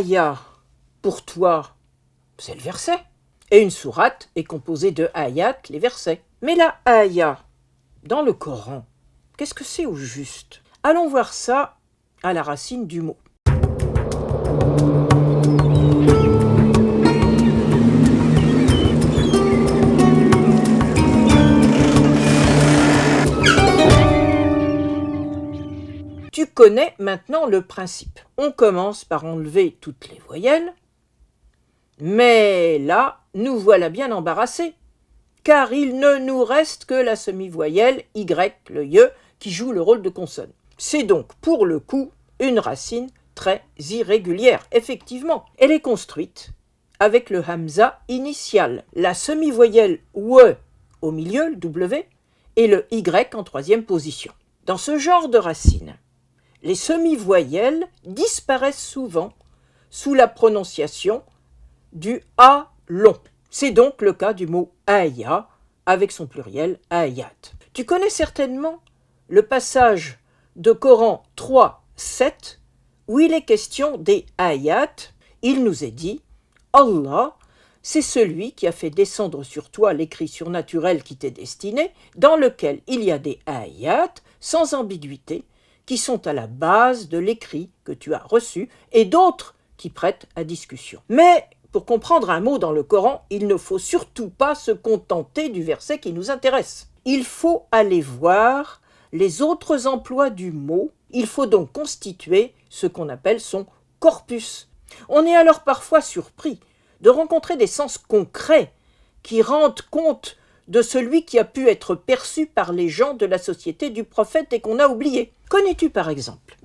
aya, pour toi, c'est le verset. Et une sourate est composée de ayat, les versets. Mais la aya, dans le Coran, qu'est-ce que c'est au juste? Allons voir ça à la racine du mot. Tu connais maintenant le principe. On commence par enlever toutes les voyelles, mais là, nous voilà bien embarrassés, car il ne nous reste que la semi-voyelle Y, le Y, qui joue le rôle de consonne. C'est donc, pour le coup, une racine très irrégulière. Effectivement, elle est construite avec le hamza initial, la semi-voyelle W au milieu, le W, et le Y en troisième position. Dans ce genre de racine, les semi-voyelles disparaissent souvent sous la prononciation du A long. C'est donc le cas du mot aya avec son pluriel ayat. Tu connais certainement le passage de Coran 3, 7 où il est question des ayat. Il nous est dit « Allah, c'est celui qui a fait descendre sur toi l'écrit surnaturel qui t'est destiné, dans lequel il y a des ayat sans ambiguïté, qui sont à la base de l'écrit que tu as reçu et d'autres qui prêtent à discussion. » Mais pour comprendre un mot dans le Coran, il ne faut surtout pas se contenter du verset qui nous intéresse. Il faut aller voir les autres emplois du mot. Il faut donc constituer ce qu'on appelle son corpus. On est alors parfois surpris de rencontrer des sens concrets qui rendent compte de celui qui a pu être perçu par les gens de la société du prophète et qu'on a oublié. Connais-tu par exemple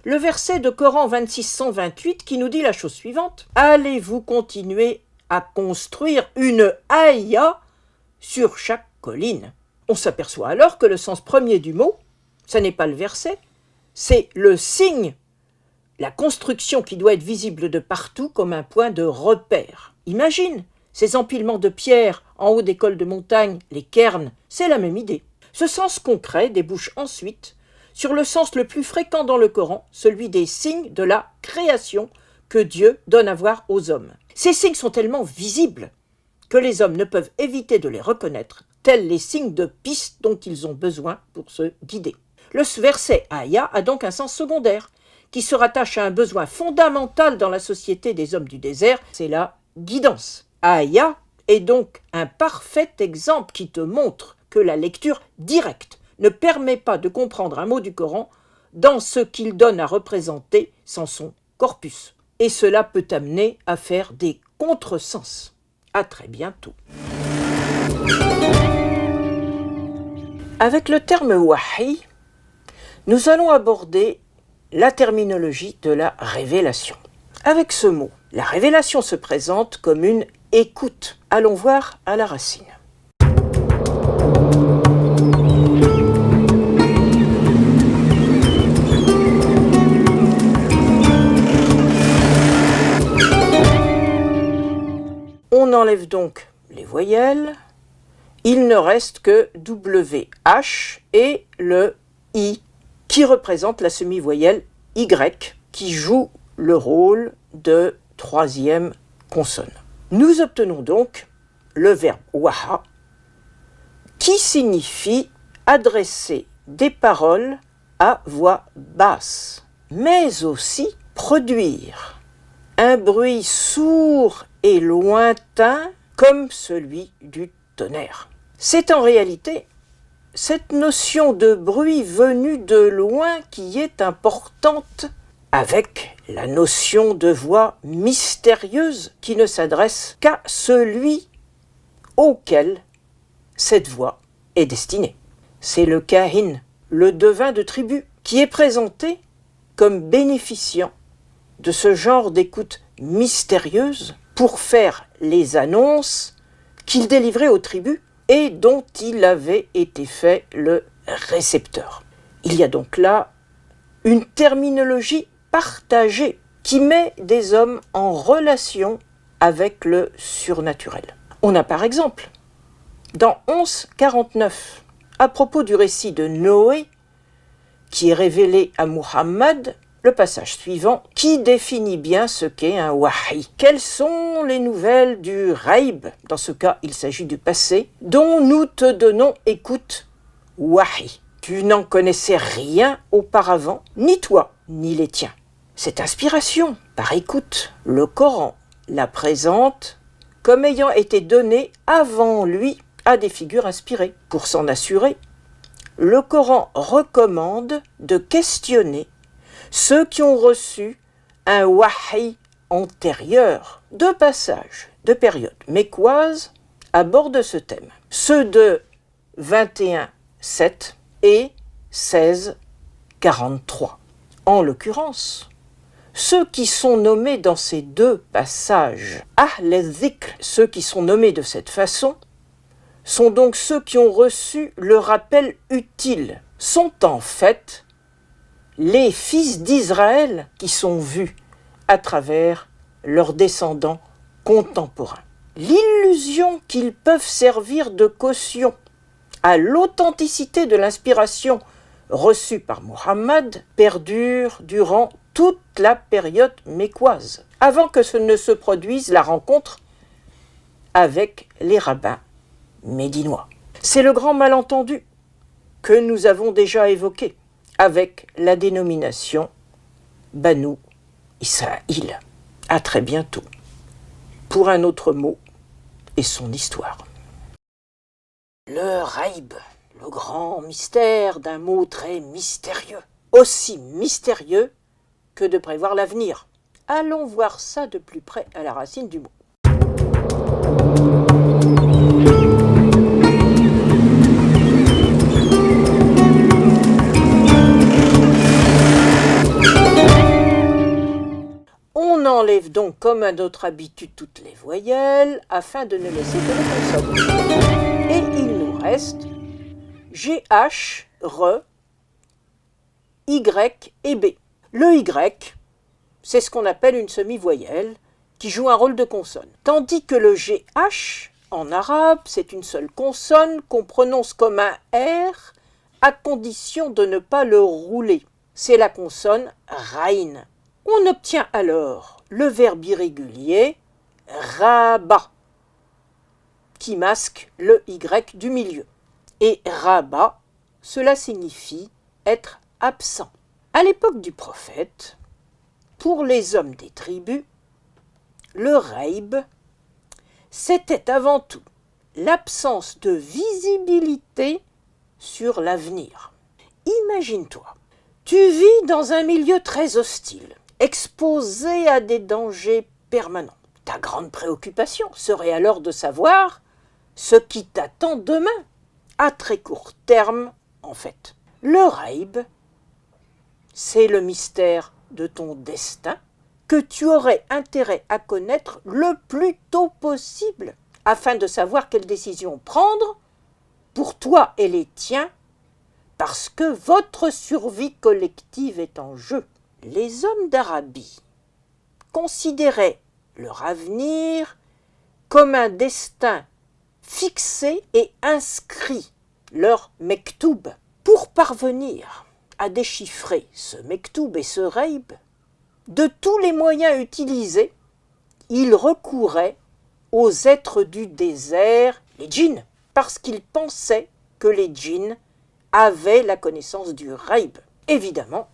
le verset de Coran 26-128 qui nous dit la chose suivante: « Allez-vous continuer à construire une aya sur chaque colline ?» On s'aperçoit alors que le sens premier du mot, ce n'est pas le verset, c'est le signe, la construction qui doit être visible de partout comme un point de repère. Imagine ces empilements de pierres en haut des cols de montagne, les cairns, c'est la même idée. Ce sens concret débouche ensuite sur le sens le plus fréquent dans le Coran, celui des signes de la création que Dieu donne à voir aux hommes. Ces signes sont tellement visibles que les hommes ne peuvent éviter de les reconnaître, tels les signes de piste dont ils ont besoin pour se guider. Le verset aya a donc un sens secondaire, qui se rattache à un besoin fondamental dans la société des hommes du désert, c'est la guidance. Aya est donc un parfait exemple qui te montre que la lecture directe ne permet pas de comprendre un mot du Coran dans ce qu'il donne à représenter sans son corpus. Et cela peut amener à faire des contresens. À très bientôt. Avec le terme wahi, nous allons aborder la terminologie de la révélation. Avec ce mot, la révélation se présente comme une écoute. Allons voir à la racine. On enlève donc les voyelles, il ne reste que WH et le I qui représente la semi-voyelle Y qui joue le rôle de troisième consonne. Nous obtenons donc le verbe waha qui signifie adresser des paroles à voix basse, mais aussi produire un bruit sourd et lointain comme celui du tonnerre. C'est en réalité cette notion de bruit venu de loin qui est importante avec la notion de voix mystérieuse qui ne s'adresse qu'à celui auquel cette voix est destinée. C'est le kahin, le devin de tribu, qui est présenté comme bénéficiant de ce genre d'écoute mystérieuse pour faire les annonces qu'il délivrait aux tribus et dont il avait été fait le récepteur. Il y a donc là une terminologie partagée qui met des hommes en relation avec le surnaturel. On a par exemple, dans 11-49, à propos du récit de Noé, qui est révélé à Muhammad le passage suivant qui définit bien ce qu'est un wahi. Quelles sont les nouvelles du raïb, dans ce cas il s'agit du passé, dont nous te donnons écoute, wahi. Tu n'en connaissais rien auparavant, ni toi, ni les tiens. Cette inspiration, par écoute, le Coran la présente comme ayant été donnée avant lui à des figures inspirées. Pour s'en assurer, le Coran recommande de questionner ceux qui ont reçu un wahi antérieur. Deux passages de période mécoise abordent ce thème. Ceux de 21:7 et 16:43. En l'occurrence, ceux qui sont nommés dans ces deux passages, Ahl al-Dhikr, ceux qui sont nommés de cette façon, sont donc ceux qui ont reçu le rappel utile, sont en fait les fils d'Israël qui sont vus à travers leurs descendants contemporains. L'illusion qu'ils peuvent servir de caution à l'authenticité de l'inspiration reçue par Muhammad perdure durant toute la période mécoise, avant que ce ne se produise la rencontre avec les rabbins médinois. C'est le grand malentendu que nous avons déjà évoqué avec la dénomination Banu Israël. À très bientôt pour un autre mot et son histoire. Le raïb, le grand mystère d'un mot très mystérieux, aussi mystérieux que de prévoir l'avenir. Allons voir ça de plus près à la racine du mot. On enlève donc comme à notre habitude toutes les voyelles afin de ne laisser que les consonnes. Et il nous reste GH, RE, Y et B. Le Y, c'est ce qu'on appelle une semi-voyelle qui joue un rôle de consonne. Tandis que le GH, en arabe, c'est une seule consonne qu'on prononce comme un R à condition de ne pas le rouler. C'est la consonne Rain. On obtient alors le verbe irrégulier Raba, qui masque le Y du milieu. Et Raba, cela signifie être absent. À l'époque du prophète, pour les hommes des tribus, le raïb, c'était avant tout l'absence de visibilité sur l'avenir. Imagine-toi, tu vis dans un milieu très hostile, exposé à des dangers permanents. Ta grande préoccupation serait alors de savoir ce qui t'attend demain, à très court terme en fait. Le raïb, c'est le mystère de ton destin que tu aurais intérêt à connaître le plus tôt possible afin de savoir quelle décision prendre pour toi et les tiens parce que votre survie collective est en jeu. Les hommes d'Arabie considéraient leur avenir comme un destin fixé et inscrit, leur mektoub. Pour parvenir à déchiffrer ce mektoub et ce raïb, de tous les moyens utilisés, ils recouraient aux êtres du désert, les djinns, parce qu'ils pensaient que les djinns avaient la connaissance du raïb. Évidemment,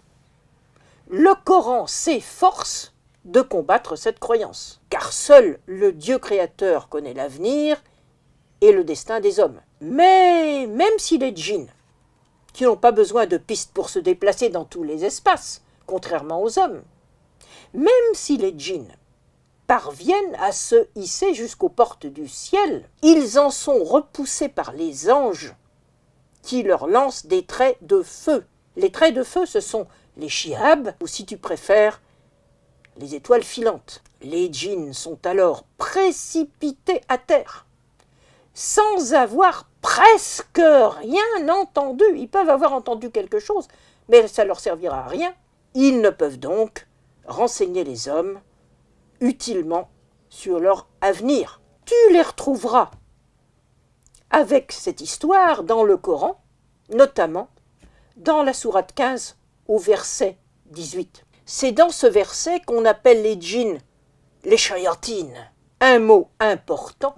le Coran s'efforce de combattre cette croyance, car seul le Dieu créateur connaît l'avenir et le destin des hommes. Mais même si les djinns, qui n'ont pas besoin de pistes pour se déplacer dans tous les espaces, contrairement aux hommes, même si les djinns parviennent à se hisser jusqu'aux portes du ciel, ils en sont repoussés par les anges qui leur lancent des traits de feu. Les traits de feu, ce sont les shihab, ou si tu préfères, les étoiles filantes. Les djinns sont alors précipités à terre, sans avoir presque rien entendu. Ils peuvent avoir entendu quelque chose, mais ça ne leur servira à rien. Ils ne peuvent donc renseigner les hommes utilement sur leur avenir. Tu les retrouveras avec cette histoire dans le Coran, notamment dans la sourate 15 au verset 18. C'est dans ce verset qu'on appelle les djinns, les shayatines, un mot important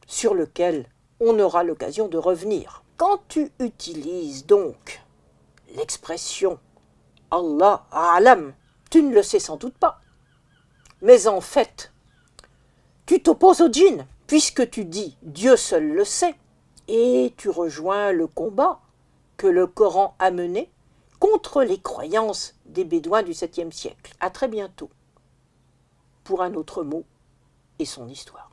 sur lequel on aura l'occasion de revenir. Quand tu utilises donc l'expression Allah a'lam, tu ne le sais sans doute pas. Mais en fait, tu t'opposes aux djinns, puisque tu dis Dieu seul le sait, et tu rejoins le combat que le Coran a mené contre les croyances des Bédouins du 7e siècle. À très bientôt pour un autre mot et son histoire.